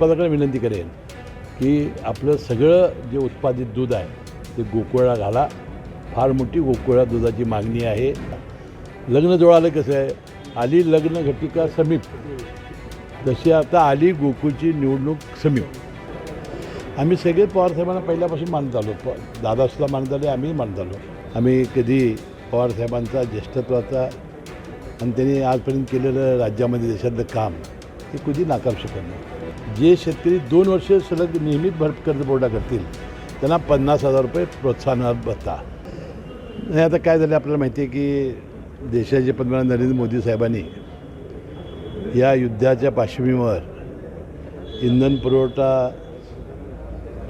उत्पादकांना विनंती करेन की आपलं सगळं जे उत्पादित दूध आहे ते गोकुळाला घाला. फार मोठी गोकुळा दुधाची मागणी आहे. लग्न जुळालं कसं आहे, आली लग्न घटिका समीप, तशी आता आली गोकुळची निवडणूक समीप. आम्ही सगळे पवारसाहेबांना पहिल्यापासून मानत आलो. दादासुद्धा मानत आले, आम्ही मानत आलो. आम्ही कधी पवारसाहेबांचा ज्येष्ठत्वाचा आणि त्यांनी आजपर्यंत केलेलं राज्यामध्ये देशातलं काम हे कधी नाकारू शकत नाही. जे शेतकरी 2 वर्ष सलग नेहमीच कर्जपुरवठा करतील त्यांना 50,000 रुपये प्रोत्साहन भत्ता. हे आता काय झालं आपल्याला माहिती आहे की देशाचे पंतप्रधान नरेंद्र मोदी साहेबांनी या युद्धाच्या पार्श्वभूमीवर इंधन पुरवठा,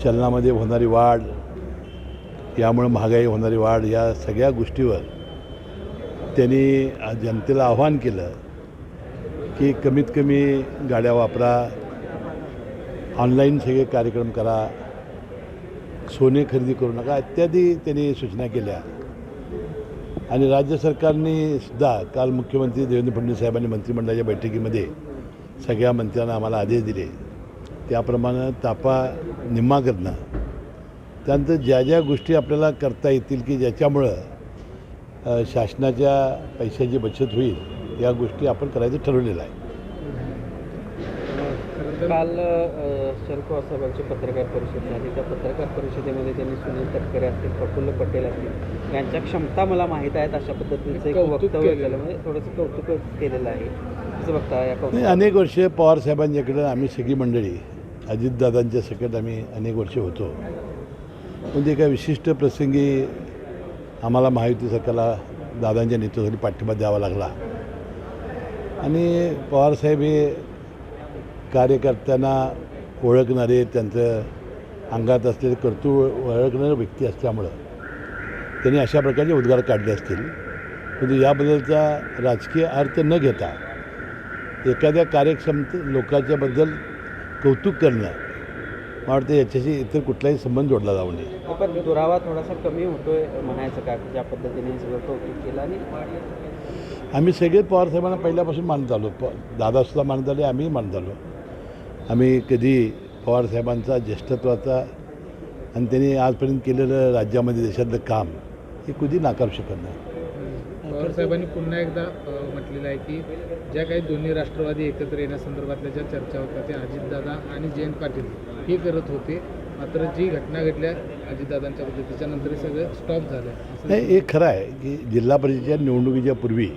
चलनामध्ये होणारी वाढ, यामुळे महागाई होणारी वाढ, या सगळ्या गोष्टीवर त्यांनी जनतेला आव्हान केलं की कमीत कमी गाड्या वापरा, ऑनलाईन सगळे कार्यक्रम करा, सोने खरेदी करू नका इत्यादी त्यांनी सूचना केल्या. आणि राज्य सरकारने सुद्धा काल मुख्यमंत्री देवेंद्र फडणवीस साहेबांनी मंत्रिमंडळाच्या बैठकीमध्ये सगळ्या मंत्र्यांना आम्हाला आदेश दिले. त्याप्रमाणे तापा निम्मा करणं, त्यानंतर ज्या ज्या गोष्टी आपल्याला करता येतील की ज्याच्यामुळं शासनाच्या पैशाची बचत होईल या गोष्टी आपण करायचं ठरवलेलं आहे. काल शरद पवार साहेबांची पत्रकार परिषद झाली. त्या पत्रकार परिषदेमध्ये त्यांनी सुनील तटकरे असतील, प्रफुल्ल पटेल असतील, यांच्या क्षमता मला माहीत आहेत अशा पद्धतीचं एक वक्तव्य केलं, म्हणजे थोडंसं कौतुक केलेलं आहे. कसं बघता या कौतुक? अनेक वर्षे पवारसाहेबांच्याकडं आम्ही सगळी मंडळी अजितदादांच्या सकट आम्ही अनेक वर्षे होतो. म्हणजे एका विशिष्ट प्रसंगी आम्हाला महायुती सरकारला दादांच्या नेतृत्वाखाली पाठिंबा द्यावा लागला. आणि पवारसाहेब हे कार्यकर्त्यांना ओळखणारे, त्यांचं अंगात असलेले कर्तृत्व ओळखणारे व्यक्ती असल्यामुळं त्यांनी अशा प्रकारचे उद्गार काढले असतील. परंतु याबद्दलचा राजकीय अर्थ न घेता एखाद्या कार्यक्षम लोकांच्याबद्दल कौतुक करणं, मला वाटतं याच्याशी इतर कुठलाही संबंध जोडला जाऊ नये. पण दुरावा थोडासा कमी होतोय म्हणायचं का, ज्या पद्धतीने सगळं कौतुक केलं? आणि आम्ही सगळे पवारसाहेबांना पहिल्यापासून मानत आलो. दादासुद्धा मानत आले, आम्ही मानत आलो. आम्ही कधी पवारसाहेबांचा ज्येष्ठत्वाचा आणि त्यांनी आजपर्यंत केलेलं राज्यामध्ये देशातलं काम हे कधी नाकारू शकत नाही. पवारसाहेबांनी पुन्हा एकदा म्हटलेलं आहे की ज्या काही दोन्ही राष्ट्रवादी एकत्र येण्यासंदर्भातल्या ज्या चर्चा होत्या त्या अजितदादा आणि जयंत पाटील हे करत होते. मात्र जी घटना घडल्या अजितदादांच्या बद्दल त्याच्यानंतर हे सगळं स्टॉप झालं. नाही, हे खरं आहे की जिल्हा परिषदेच्या निवडणुकीच्या पूर्वी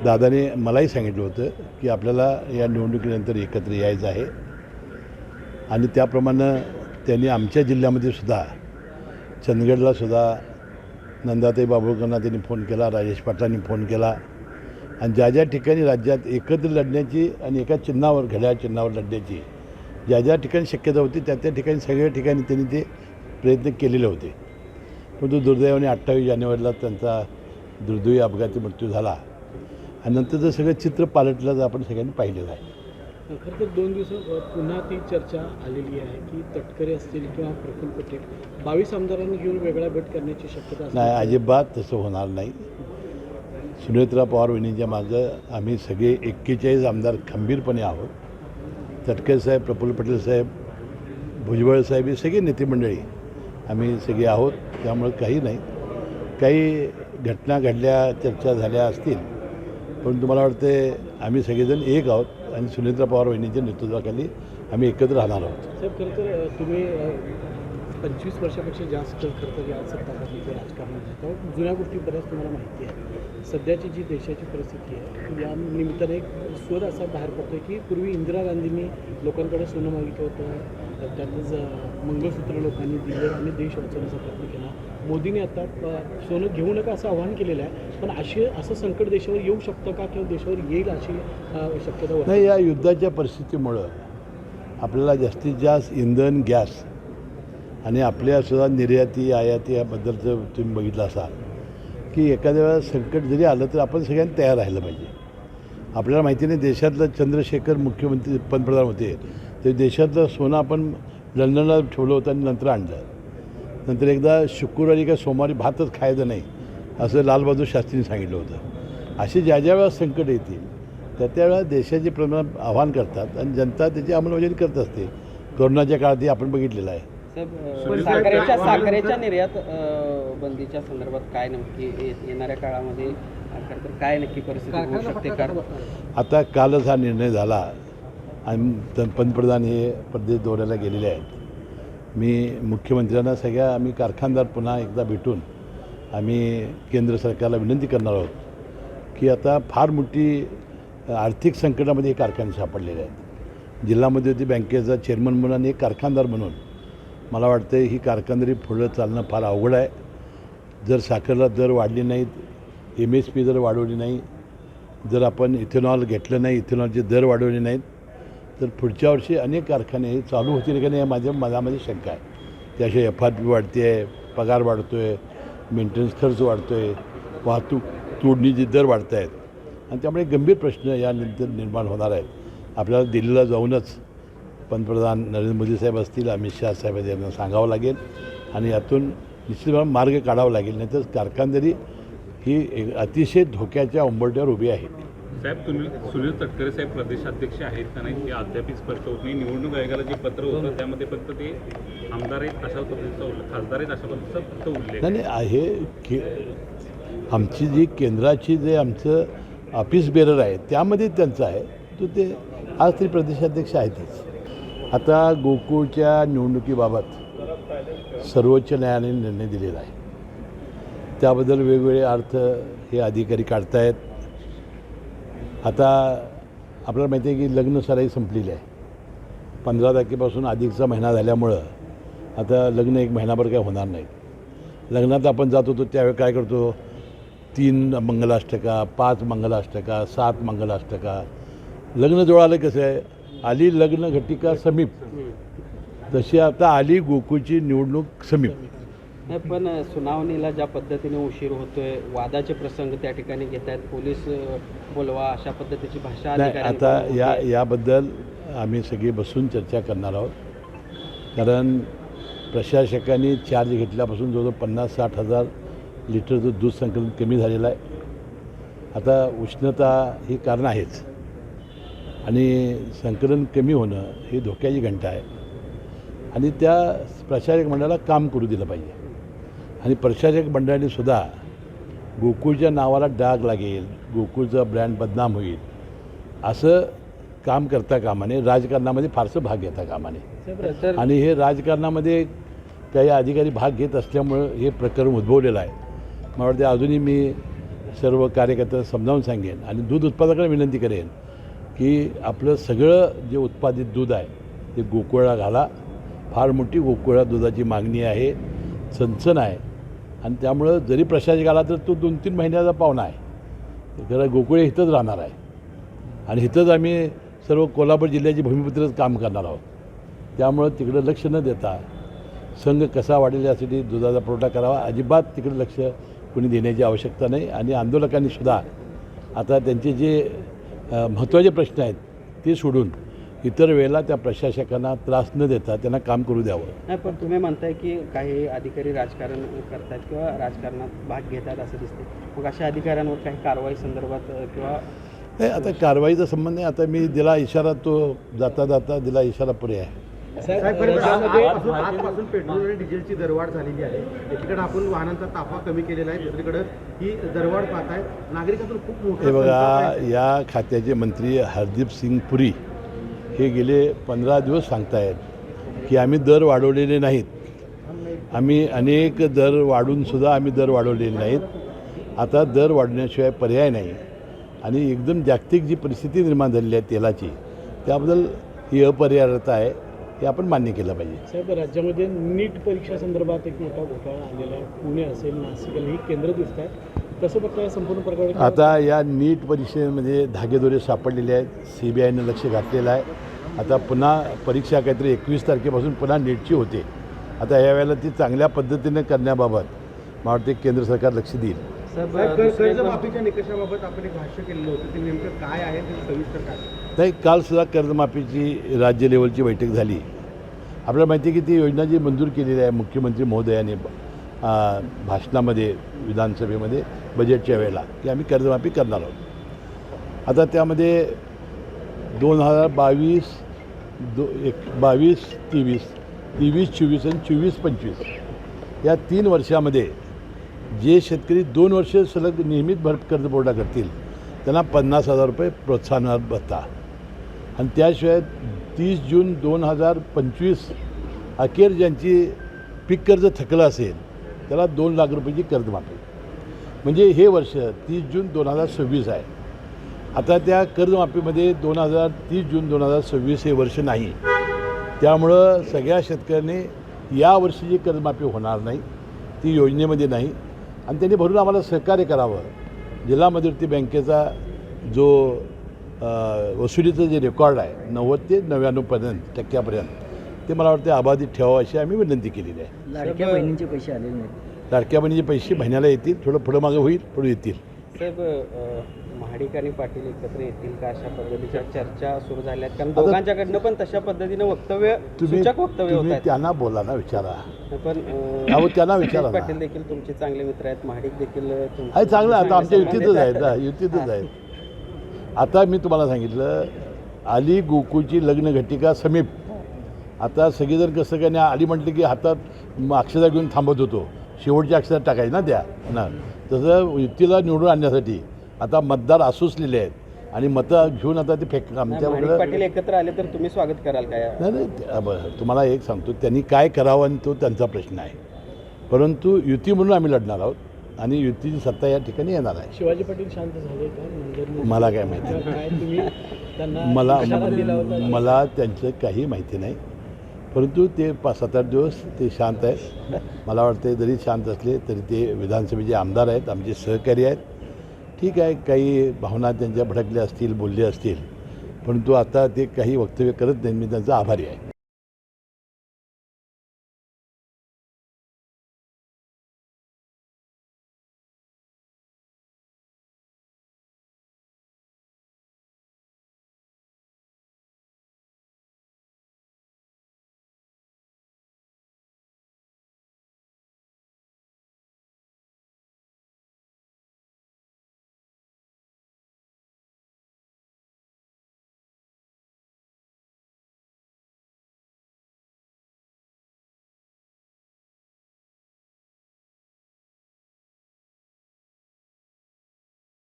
दादाने मलाही सांगितलं होतं की आपल्याला या निवडणुकीनंतर एकत्र यायचं आहे. आणि त्याप्रमाणे त्यांनी आमच्या जिल्ह्यामध्ये सुद्धा चंदगडला सुद्धा नंदाताई बाबुळकरांना त्यांनी फोन केला, राजेश पाटलांनी फोन केला. आणि ज्या ज्या ठिकाणी राज्यात एकत्र लढण्याची आणि एका चिन्हावर, घड्याळ चिन्हावर लढण्याची ज्या ज्या ठिकाणी शक्यता होती त्या त्या ठिकाणी सगळ्या ठिकाणी त्यांनी ते प्रयत्न केलेले होते. परंतु दुर्दैवाने 28 जानेवारीला त्यांचा दुर्दैवी अपघाती मृत्यू झाला. आणि नंतरचं सगळं चित्र पालटलं आपण सगळ्यांनी पाहिलेलं आहे. खरं तर 2 दिवस पुन्हा ती चर्चा आलेली आहे की तटकरे असतील किंवा प्रफुल्ल पटेल 22 आमदारांनी घेऊन वेगळा गट करण्याची शक्यता नाही, अजिबात तसं होणार नाही. सुनेत्रा पवार वहिनींच्या मागं आम्ही सगळे 41 आमदार खंबीरपणे आहोत. तटकरे साहेब, प्रफुल्ल पटेल साहेब, भुजबळ साहेब हे सगळे नेते मंडळी आम्ही सगळे आहोत. त्यामुळे काही नाही, काही घटना घडल्या, चर्चा झाल्या असतील, पण तुम्हाला वाटते आम्ही सगळेजण एक आहोत आणि सुनेत्रा पवार वहिनीच्या नेतृत्वाखाली आम्ही एकत्र राहणार आहोत. साहेब, खरं तर तुम्ही 25 वर्षापेक्षा जास्त खरं तर या सत्ताधारीच्या राजकारणात होता. जुन्या गोष्टी बऱ्याच तुम्हाला माहिती आहे. सध्याची जी देशाची परिस्थिती आहे या निमित्ताने एक स्वर असा बाहेर पडतो की पूर्वी इंदिरा गांधींनी लोकांकडे सोनं मागितलं होतं, त्यातच मंगळसूत्र लोकांनी दिलं आणि देश वाचवण्याचा प्रयत्न केला. मोदींनी आता सोनं घेऊ नका असं आवाहन केलेलं आहे. पण असं संकट देशावर येऊ शकतं का किंवा देशावर येईल अशी शक्यता होती? नाही, या युद्धाच्या परिस्थितीमुळं आपल्याला जास्तीत जास्त इंधन, गॅस आणि आपल्यासुद्धा निर्याती आयाती याबद्दलचं तुम्ही बघितलं असाल की एखाद्या वेळेला संकट जरी आलं तर आपण सगळ्यांनी तयार राहिलं पाहिजे. आपल्याला माहिती नाही, देशातलं चंद्रशेखर मुख्यमंत्री पंतप्रधान होते ते देशातलं सोनं आपण लंडनला ठेवलं होतं आणि नंतर आणलं. नंतर एकदा शुक्रवारी का सोमवारी भातच खायचं नाही असं लालबहादूर शास्त्रींनी सांगितलं होतं. असे ज्या ज्या वेळेला संकट येतील त्यावेळेला देशाचे प्रधान आव्हान करतात आणि जनता त्याची अंमलबजावणी करत असते. कोरोनाच्या काळातही आपण बघितलेलं आहे. साहेब, साखरेच्या निर्यात बंदीच्या संदर्भात काय नक्की येणाऱ्या काळामध्ये खरं तर काय नक्की परिस्थिती होऊ शकते का? आता कालच हा निर्णय झाला आणि पंतप्रधान हे प्रदेश दौऱ्याला गेलेले आहेत. मी मुख्यमंत्र्यांना आम्ही कारखानदार पुन्हा एकदा भेटून आम्ही केंद्र सरकारला विनंती करणार आहोत की आता फार मोठी आर्थिक संकटामध्ये हे कारखाने सापडलेले आहेत. जिल्हा मध्यवर्ती बँकेचा चेअरमन म्हणून आणि एक कारखानदार म्हणून मला वाटतं ही कारखानदारी पुढं चालणं फार अवघड आहे. जर साखरेला दर वाढले नाहीत, MSP जर वाढवली नाही, जर आपण इथेनॉल घेतलं नाही, इथेनॉलचे दर वाढवले नाहीत, तर पुढच्या वर्षी अनेक कारखाने हे चालू होतील का नाही माझ्या मनामध्ये शंका आहे. त्याशिवाय FRP वाढते आहे, पगार वाढतो आहे, मेंटेनन्स खर्च वाढतो आहे, वाहतूक तोडणीचे दर वाढत आहेत आणि त्यामुळे गंभीर प्रश्न यानंतर निर्माण होणार आहेत. आपल्याला दिल्लीला जाऊनच पंतप्रधान नरेंद्र मोदी साहेब असतील, अमित शहा साहेब यांना सांगावं लागेल आणि यातून निश्चितपणे मार्ग काढावा लागेल. नाहीतर कारखानदारी ही एक अतिशय धोक्याच्या उंबरठ्यावर उभी आहे. साहेब, सुनील तटकरे साहेब प्रदेशाध्यक्ष आहेत का नाही हे अद्याप स्पष्ट होत नाही. निवडणूक आयोगाला जे पत्र होतं त्यामध्ये फक्त ते आमदार आहेत अशा पद्धतीचा उल्लेख, खासदार आहेत अशा पद्धतीचा फक्त उल्लेख नाही आहे की आमची जी केंद्राची जे आमचं ऑफिस बेरर आहे त्यामध्ये त्यांचं आहे तो ते आज तरी प्रदेशाध्यक्ष आहेतच. आता गोकुळच्या निवडणुकीबाबत सर्वोच्च न्यायालयाने निर्णय दिलेला आहे. त्याबद्दल वेगवेगळे अर्थ हे अधिकारी काढतायत. आता आपल्याला माहिती आहे की लग्न सराई संपलेली आहे. 15 तारखेपासून अधिकचा महिना झाल्यामुळं आता लग्न एक महिनाभर काय होणार नाही. लग्नात आपण जात होतो त्यावेळी काय करतो, 3 मंगलाष्टका, 5 मंगलाष्टका, 7 मंगलाष्टका. लग्न जुळालं कसं आहे, आली लग्न घटिका समीप, तशी आता आली गोकुळची निवडणूक समीप. नाही, पण सुनावणीला ज्या पद्धतीने उशीर होतोय, वादाचे प्रसंग त्या ठिकाणी घेत आहेत, पोलीस बोलवा अशा पद्धतीची भाषा नाही. आता याबद्दल आम्ही सगळी बसून चर्चा करणार आहोत. कारण प्रशासकांनी चार्ज घेतल्यापासून जवळजवळ 50-60 हजार लिटरचं दूध संकलन कमी झालेलं आहे. आता उष्णता ही कारण आहेच आणि संकलन कमी होणं ही धोक्याची घंटा आहे आणि त्या प्रशासक मंडळाला काम करू दिलं पाहिजे. आणि प्रशासक मंडळाने सुद्धा गोकुळच्या नावाला डाग लागेल, गोकुळचा ब्रँड बदनाम होईल असं काम करता कामा नये, राजकारणामध्ये फारसं भाग घेता कामा नये. आणि हे राजकारणामध्ये काही अधिकारी भाग घेत असल्यामुळं हे प्रकरण उद्भवलेलं आहे. मला वाटतं अजूनही मी सर्व कार्यकर्त्यांना समजावून सांगेन आणि दूध उत्पादकांना विनंती करेन की आपलं सगळं जे उत्पादित दूध आहे ते गोकुळला घाला. फार मोठी गोकुळा दुधाची मागणी आहे, चणचण आहे आणि त्यामुळं जरी प्रशासक आला तर तो 2-3 महिन्याचा पाहुणा आहे. खरं गोकुळे इथंच राहणार आहे आणि इथंच आम्ही सर्व कोल्हापूर जिल्ह्याची भूमिपुत्रच काम करणार आहोत. त्यामुळं तिकडं लक्ष न देता संघ कसा वाढेल यासाठी दुधाचा पुरवठा करावा. अजिबात तिकडे लक्ष कोणी देण्याची आवश्यकता नाही. आणि आंदोलकांनी सुद्धा आता त्यांचे जे महत्त्वाचे प्रश्न आहेत ते सोडून इतर वेळेला त्या प्रशासकांना त्रास न देता त्यांना काम करू द्यावं. नाही, पण तुम्ही म्हणताय की काही अधिकारी राजकारण करतात किंवा राजकारणात भाग घेतात असं दिसते. मग अशा अधिकाऱ्यांवर काही कारवाई संदर्भात किंवा नाही, आता कारवाईचा संबंध नाही. आता मी दिला इशारा, तो जाता जाता दिला इशारा पुरे आहे. आजपासून पेट्रोल आणि डिझेलची दरवाढ झालेली आहे. एकीकडे आपण वाहनांचा ताफा कमी केलेला आहे, दुसरीकडे ही दरवाढ पाहताय. नागरिकातून खूप मोठा हे बघा, या खात्याचे मंत्री हरदीप सिंग पुरी हे गेले 15 दिवस सांगतायत की आम्ही दर वाढवलेले नाहीत. आम्ही अनेक दर वाढूनसुद्धा आम्ही दर वाढवलेले नाहीत. आता दर वाढवण्याशिवाय पर्याय नाही आणि एकदम जागतिक जी परिस्थिती निर्माण झालेली आहे तेलाची, त्याबद्दल ही अपरिहार्यता आहे, हे आपण मान्य केलं पाहिजे. साहेब, राज्यामध्ये नीट परीक्षा संदर्भात एक मोठा घोटाळा आलेला आहे. पुणे असेल, नाशिक ही केंद्र दिसत आहेत. कसं बघताय संपूर्ण प्रकार? आता या नीट परीक्षेमध्ये धागेदोरे सापडलेले आहेत. CBIनं लक्ष घातलेलं आहे. आता पुन्हा परीक्षा काहीतरी 21 तारखेपासून पुन्हा नीटची होते. आता यावेळेला ती चांगल्या पद्धतीने करण्याबाबत मला वाटते केंद्र सरकार लक्ष देईल. कर्जमाफीच्या निकषाबाबत आपण एक भाष्य केलेलं होतं, ते नेमकं काय आहे ते सविस्तर काय? नाही, कालसुद्धा कर्जमाफीची राज्य लेवलची बैठक झाली. आपल्याला माहिती आहे की ती योजना जी मंजूर केलेली आहे मुख्यमंत्री महोदयाने भाषणामध्ये विधानसभेमध्ये बजेटच्या वेळेला, की आम्ही कर्जमाफी करणार आहोत. आता त्यामध्ये 2022 23 24 आणि 24-25 या 3 वर्षामध्ये जे शेतकरी 2 वर्ष सलग नियमित कर्जपुरवठा करतील त्यांना 50,000 रुपये प्रोत्साहन भत्ता आणि त्याशिवाय 30 जून 2025 अखेर ज्यांची पीक कर्ज थकलं असेल त्याला 2 लाख रुपयाची कर्जमाफी. म्हणजे हे वर्ष 30 जून 2026 आहे. आता त्या कर्जमाफीमध्ये 30 जून 2026 हे वर्ष नाही. त्यामुळं सगळ्या शेतकऱ्यांनी या वर्षी जी कर्जमाफी होणार नाही ती योजनेमध्ये नाही आणि त्यांनी भरून आम्हाला सहकार्य करावं. जिल्हा मध्यवर्ती बँकेचा जो वसुलीचं जे रेकॉर्ड आहे 90 ते 99% ते मला वाटतं अबाधित ठेवावं अशी आम्ही विनंती केलेली आहे. लाडक्या बहिणींचे पैसे आलेले नाहीत. लाडक्या बहिणीचे पैसे महिन्याला येतील, थोडं पुढं मागं होईल, पुढे येतील. साहेब, महाडिक आणि पाटील एकत्र येतील का अशा पद्धतीच्या चर्चा सुरू झाल्या आहेत? कारण दोघांच्याकडनं पण तशा पद्धतीनं सूचक वक्तव्य होत तुम्ही आहेत. त्यांना बोला ना, विचारा. पण अहो त्यांना विचारा ना. पाटील देखील तुमचे चांगले मित्र आहेत, महाडिक देखील तुमचे आहे चांगलं. आता आमच्या चांगले युतीतच आहेत संबंध ना, युतीतच आहेत. आता मी तुम्हाला सांगितलं आली गोकुळची लग्नघटिका समीप. आता सगळेजण कसं काय नाही, आली म्हटलं की हातात अक्षता घेऊन थांबत होतो, शेवटची अक्षता टाकायची ना त्या ना. तसं युतीला निवडून आणण्यासाठी आता मतदार आसुसलेले आहेत आणि मतं घेऊन आता ते महाडिक पाटील एकत्र आले तर तुम्ही स्वागत कराल काय? नाही, तुम्हाला एक सांगतो, त्यांनी काय करावं आणि तो त्यांचा प्रश्न आहे. परंतु युती म्हणून आम्ही लढणार आहोत आणि युतीची सत्ता या ठिकाणी येणार आहे. शिवाजी पाटील शांत झाले का? मला काय माहिती काय तुम्ही त्यांना नाही. मला त्यांचं काही माहिती नाही. परंतु ते 5-7-8 दिवस ते शांत आहेत. मला वाटते जरी शांत असले तरी ते विधानसभेचे आमदार आहेत, आमचे सहकारी आहेत. ठीक आहे, काही भावना त्यांच्या भडकल्या असतील, बोलले असतील, परंतु आता ते काही वक्तव्य करत नाही. मी त्यांचा आभारी आहे.